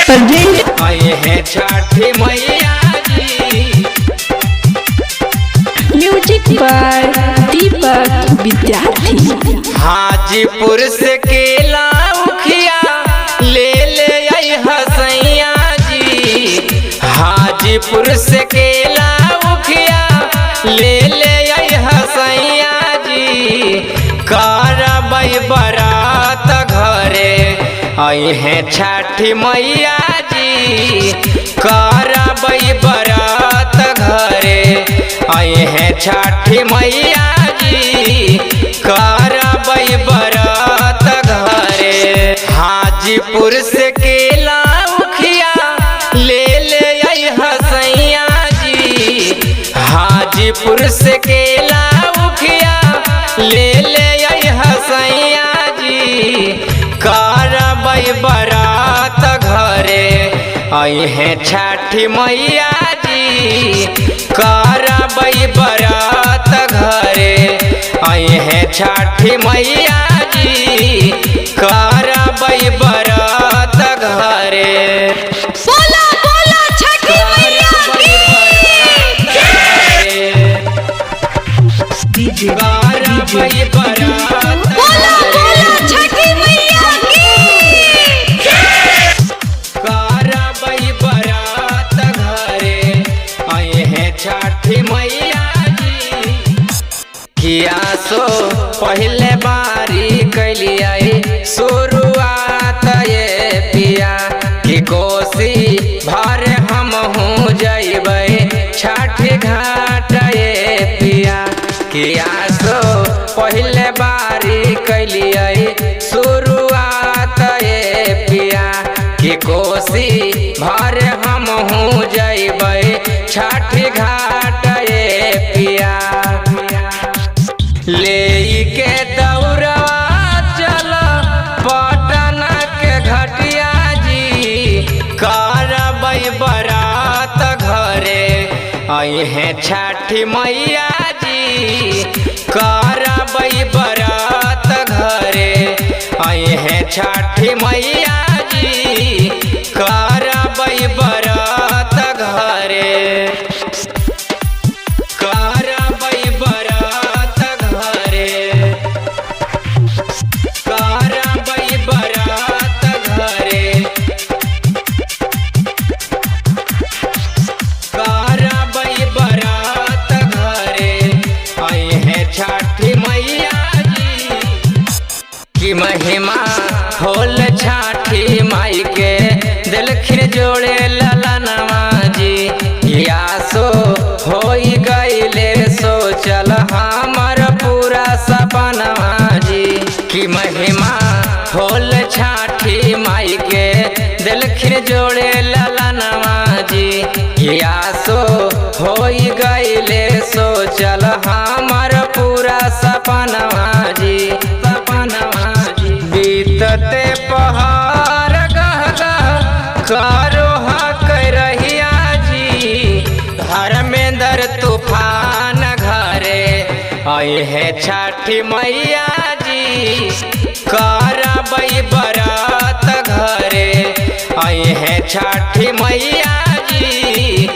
Present आए हैं छठी मैया जी। म्यूजिक बाय दीपक विद्यार्थी। हाजीपुर से केला उखिया ले ले आई हसैया जी। हाजीपुर से केला उखिया ले ले आई हसैया जी। करबै बरात घरे आई हैं छठी मैया जी। करबै बरात घरे आई हैं छठी मैया जी। करबै बरात घरे। हाजीपुर से केला उखिया ले ले आई हसैया जी। हाजीपुर से केला उखिया ले ले आई हसैया जी। करबै बरात घरे आई हैं छठी मैया जी। करबै बरात घरे आई हैं छठी मैया जी। करबै बरात घरे। बोला बोला छठी मैया की। करबै बरात बोला बोला छठी मैया की। करबै बरात घरे आई हैं छठी मैया जी। किया सो पहले बारी कैलिए शुरुआत ये पिया कि कोसी भर हम हूँ जैबै छठी घाट ये पिया। किया सो पहले बारी कैलिए शुरुआत ये पिया कि कोसी भर हम हूँ जैबै छठी घाट ये पिया। ले के दौड़वा चल पटना के घटिया जी। करबै बरात घरे आई हैं छठी मैया जी। करबै बरात घरे आई हैं छठी मैया जी। करबै बरात घरे। करबै बरात घरे। करबै बरात घरे। करबै बरात घरे आई हैं छठी मैया जी। कि महिमा होल छठी माई के दिलखिन जोड़े ललनवा जी। या सो होई गईले सोचल हमर पूरा सपनवा जी। कि महिमा होल छठी माई के दिलखिन जोड़े ललनवा जी। या सो होई गईले सोचल हमर पूरा सपनवा जी। सपनवा जी बीतते पहाड़ गह गह करो हक रहिया जी। धर्मेंद्र तूफान घरे आई हैं छठी मैया जी। करबै बरात घरे आई हैं छठी मैया जी।